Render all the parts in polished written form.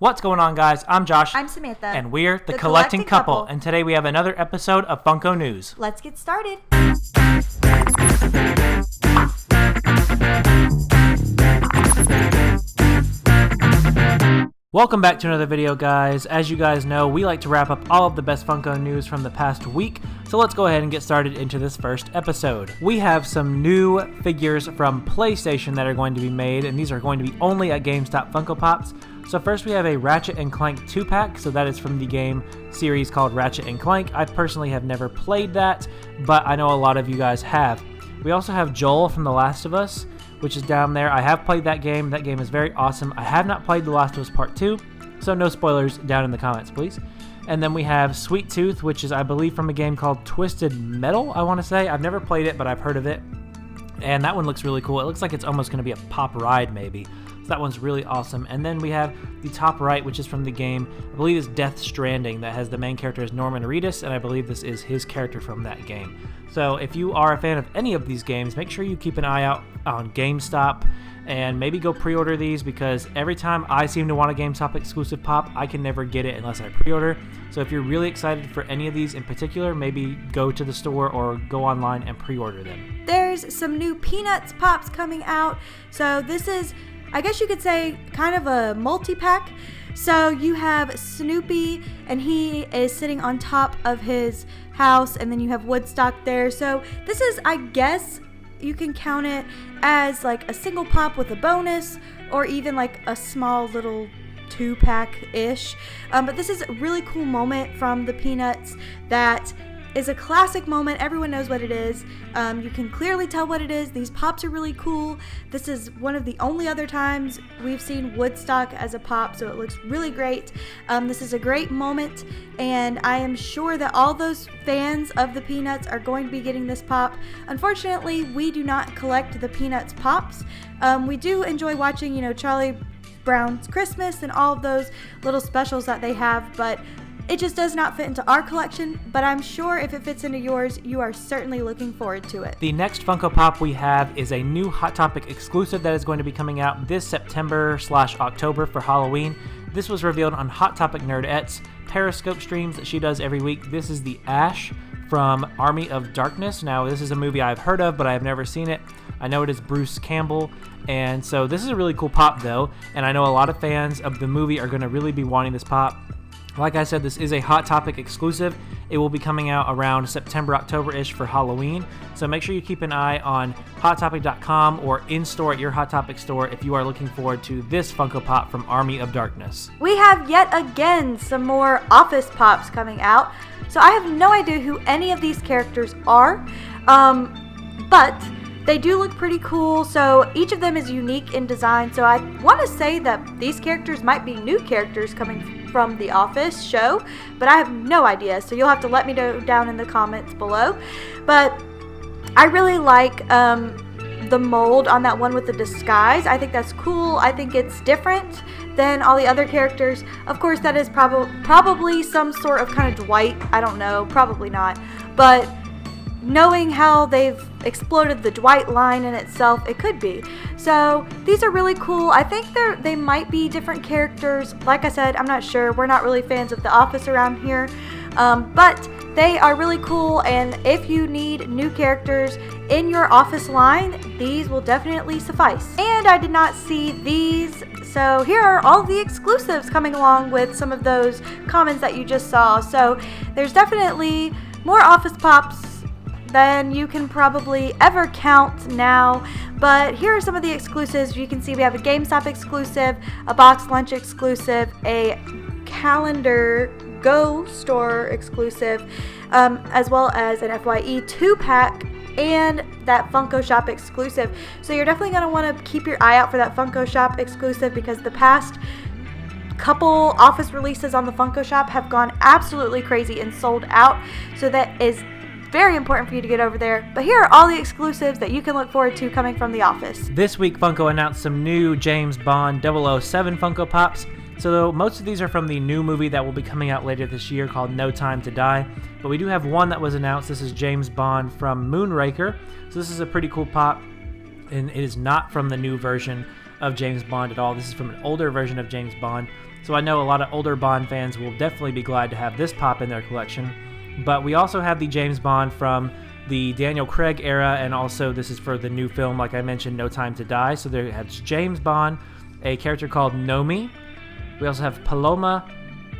What's going on, guys? I'm Josh. I'm Samantha. And we're the Collecting Couple. And today we have another episode of Funko News. Let's get started. Welcome back to another video, guys. As you guys know, we like to wrap up all of the best Funko news from the past week, so let's go ahead and get started into this first episode. We have some new figures from PlayStation that are going to be made, and these are going to be only at GameStop Funko Pops. So first we have a Ratchet and Clank 2-pack, so that is from the game series called Ratchet and Clank. I personally have never played that, but I know a lot of you guys have. We also have Joel from The Last of Us, which is down there. I have played that game. That game is very awesome. I have not played The Last of Us Part 2, so no spoilers down in the comments, please. And then we have Sweet Tooth, which is, I believe, from a game called Twisted Metal, I want to say. I've never played it, but I've heard of it. And that one looks really cool. It looks like it's almost going to be a pop ride, maybe. So that one's really awesome. And then we have the top right, which is from the game, I believe it's Death Stranding, that has the main character as Norman Reedus, and I believe this is his character from that game. So if you are a fan of any of these games, make sure you keep an eye out on GameStop and maybe go pre-order these, because every time I seem to want a GameStop exclusive pop, I can never get it unless I pre-order. So if you're really excited for any of these in particular, maybe go to the store or go online and pre-order them. There's some new Peanuts pops coming out. So this is, I guess you could say, kind of a multi-pack. So you have Snoopy, and he is sitting on top of his house, and then you have Woodstock there. So this is, I guess, you can count it as like a single pop with a bonus, or even like a small little 2-pack-ish. But this is a really cool moment from the Peanuts that is a classic moment. Everyone knows what it is. You can clearly tell what it is. These pops are really cool. This is one of the only other times we've seen Woodstock as a pop, so it looks really great. This is a great moment, and I am sure that all those fans of the Peanuts are going to be getting this pop. Unfortunately, we do not collect the Peanuts pops. We do enjoy watching, Charlie Brown's Christmas and all of those little specials that they have, but it just does not fit into our collection, but I'm sure if it fits into yours, you are certainly looking forward to it. The next Funko Pop we have is a new Hot Topic exclusive that is going to be coming out this September/October for Halloween. This was revealed on Hot Topic Nerdette's Periscope streams that she does every week. This is the Ash from Army of Darkness. Now, this is a movie I've heard of, but I have never seen it. I know it is Bruce Campbell, and so this is a really cool pop, though, and I know a lot of fans of the movie are going to really be wanting this pop. Like I said, this is a Hot Topic exclusive. It will be coming out around September, October-ish for Halloween. So make sure you keep an eye on HotTopic.com or in-store at your Hot Topic store if you are looking forward to this Funko Pop from Army of Darkness. We have yet again some more Office Pops coming out. So I have no idea who any of these characters are, but they do look pretty cool. So each of them is unique in design. So I want to say that these characters might be new characters coming from the Office show, but I have no idea, so you'll have to let me know down in the comments below. But I really like the mold on that one with the disguise. I think that's cool. I think it's different than all the other characters. Of course, that is probably some sort of kind of Dwight. I don't know, probably not, but knowing how they've exploded the Dwight line in itself, it could be. So these are really cool. I think they might be different characters. Like I said, I'm not sure. We're not really fans of The Office around here, but they are really cool. And if you need new characters in your Office line, these will definitely suffice. And I did not see these, so here are all the exclusives coming along with some of those comments that you just saw. So there's definitely more Office Pops than you can probably ever count now. But here are some of the exclusives. You can see we have a GameStop exclusive, a Box Lunch exclusive, a Calendar Go store exclusive, as well as an FYE 2-pack and that Funko Shop exclusive. So you're definitely going to want to keep your eye out for that Funko Shop exclusive, because the past couple Office releases on the Funko Shop have gone absolutely crazy and sold out. So that is very important for you to get over there. But here are all the exclusives that you can look forward to coming from the Office. This week, Funko announced some new James Bond 007 Funko Pops. So most of these are from the new movie that will be coming out later this year called No Time to Die. But we do have one that was announced. This is James Bond from Moonraker. So this is a pretty cool pop, and it is not from the new version of James Bond at all. This is from an older version of James Bond. So I know a lot of older Bond fans will definitely be glad to have this pop in their collection. But we also have the James Bond from the Daniel Craig era, and also this is for the new film, like I mentioned, No Time to Die. So there has James Bond, a character called Nomi. We also have Paloma,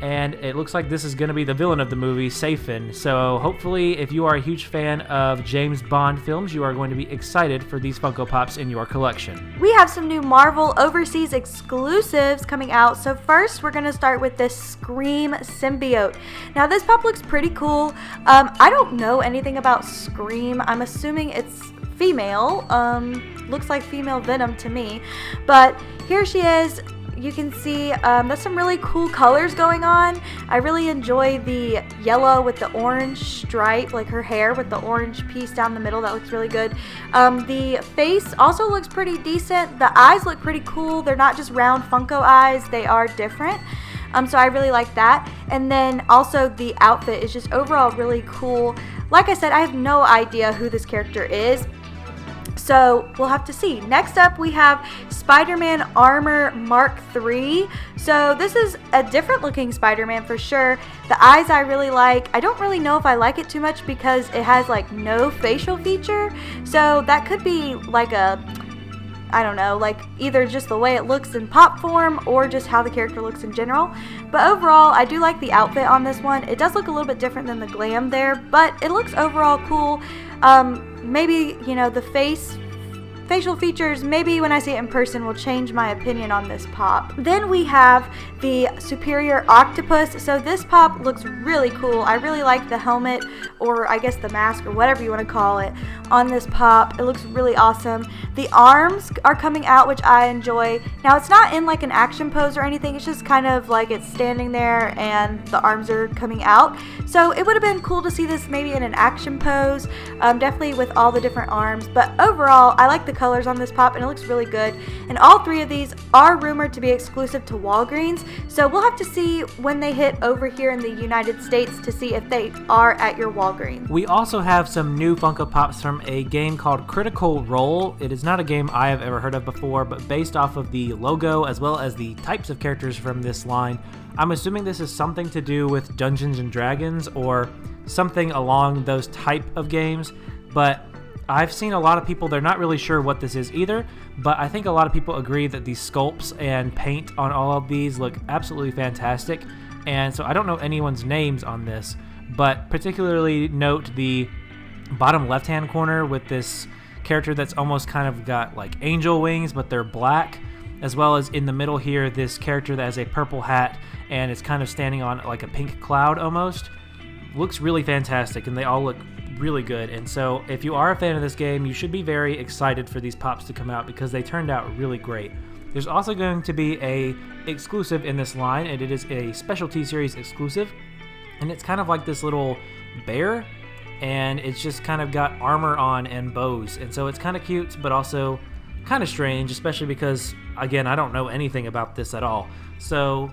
and it looks like this is going to be the villain of the movie, Safin. So hopefully, if you are a huge fan of James Bond films, you are going to be excited for these Funko Pops in your collection. We have some new Marvel overseas exclusives coming out. So first, we're going to start with this Scream Symbiote. Now, this pop looks pretty cool. I don't know anything about Scream. I'm assuming it's female. Looks like female Venom to me. But here she is. You can see there's some really cool colors going on. I really enjoy the yellow with the orange stripe, like her hair with the orange piece down the middle. That looks really good. The face also looks pretty decent. The eyes look pretty cool. They're not just round Funko eyes. They are different. So I really like that. And then also the outfit is just overall really cool. Like I said, I have no idea who this character is. So we'll have to see. Next up, we have Spider-Man Armor Mark III. So this is a different looking Spider-Man for sure. The eyes I really like. I don't really know if I like it too much because it has like no facial feature. So that could be like I don't know, like either just the way it looks in pop form or just how the character looks in general. But overall, I do like the outfit on this one. It does look a little bit different than the glam there, but it looks overall cool. Maybe, you know, the facial features, maybe when I see it in person, will change my opinion on this pop. Then we have the Superior Octopus. So this pop looks really cool. I really like the helmet, or I guess the mask, or whatever you want to call it, on this pop. It looks really awesome. The arms are coming out, which I enjoy. Now, it's not in like an action pose or anything. It's just kind of like it's standing there and the arms are coming out. So it would have been cool to see this maybe in an action pose, definitely with all the different arms. But overall, I like the colors on this pop and it looks really good. And all three of these are rumored to be exclusive to Walgreens. So we'll have to see when they hit over here in the United States to see if they are at your Walgreens. We also have some new Funko Pops from a game called Critical Role. It is not a game I have ever heard of before, but based off of the logo as well as the types of characters from this line, I'm assuming this is something to do with Dungeons and Dragons or something along those type of games. But I've seen a lot of people, they're not really sure what this is either, but I think a lot of people agree that the sculpts and paint on all of these look absolutely fantastic. And so I don't know anyone's names on this, but particularly note the bottom left-hand corner with this character that's almost kind of got like angel wings, but they're black, as well as in the middle here, this character that has a purple hat and it's kind of standing on like a pink cloud almost. Looks really fantastic, and they all look really good. And so if you are a fan of this game, you should be very excited for these pops to come out because they turned out really great. There's also going to be a exclusive in this line, and it is a specialty series exclusive, and it's kind of like this little bear, and it's just kind of got armor on and bows, and so it's kind of cute but also kind of strange, especially because again, I don't know anything about this at all. So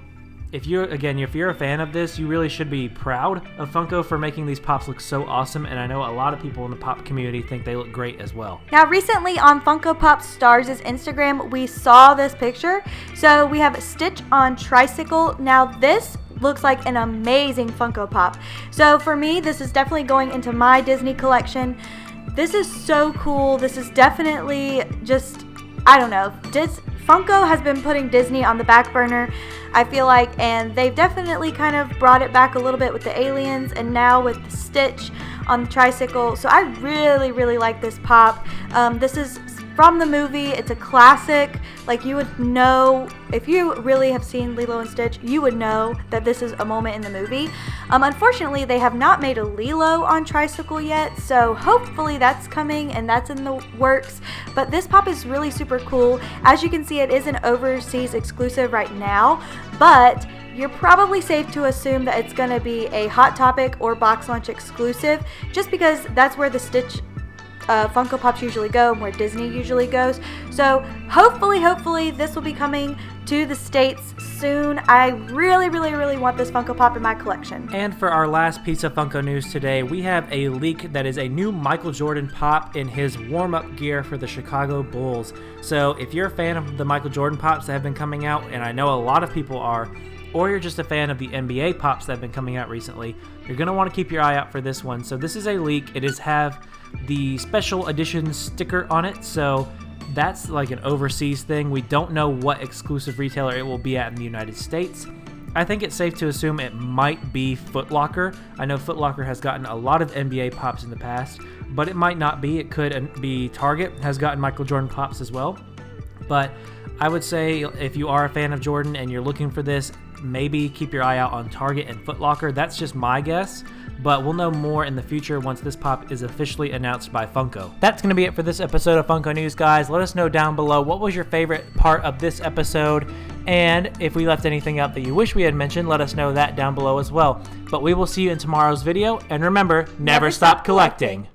if you're a fan of this, you really should be proud of Funko for making these pops look so awesome, and I know a lot of people in the pop community think they look great as well. Now, recently on Funko Pop Stars' Instagram, we saw this picture. So we have Stitch on Tricycle. Now, this looks like an amazing Funko Pop. So for me, this is definitely going into my Disney collection. This is so cool. This is definitely just, I don't know, Funko has been putting Disney on the back burner, I feel like, and they've definitely kind of brought it back a little bit with the aliens and now with the Stitch on the Tricycle. So I really, really like this pop. This is from the movie. It's a classic. Like, you would know, if you really have seen Lilo and Stitch, you would know that this is a moment in the movie. Unfortunately, they have not made a Lilo on Tricycle yet, so hopefully that's coming and that's in the works. But this pop is really super cool. As you can see, it is an overseas exclusive right now, but you're probably safe to assume that it's going to be a Hot Topic or Box Lunch exclusive, just because that's where the Stitch Funko Pops usually go and where Disney usually goes. So hopefully this will be coming to the States soon. I really, really, really want this Funko Pop in my collection. And for our last piece of Funko news today, we have a leak that is a new Michael Jordan pop in his warm-up gear for the Chicago Bulls. So if you're a fan of the Michael Jordan pops that have been coming out, and I know a lot of people are, or you're just a fan of the NBA pops that have been coming out recently, you're going to want to keep your eye out for this one. So this is a leak. It is have the special edition sticker on it, so that's like an overseas thing. We don't know what exclusive retailer it will be at in the United States. I think it's safe to assume it might be Foot Locker. I know Foot Locker has gotten a lot of NBA pops in the past, but it might not be. It could be Target has gotten Michael Jordan pops as well. But I would say if you are a fan of Jordan and you're looking for this, maybe keep your eye out on Target and Foot Locker. That's just my guess, but we'll know more in the future once this pop is officially announced by Funko. That's going to be it for this episode of Funko News, guys. Let us know down below what was your favorite part of this episode, and if we left anything out that you wish we had mentioned, let us know that down below as well. But we will see you in tomorrow's video, and remember, never stop collecting.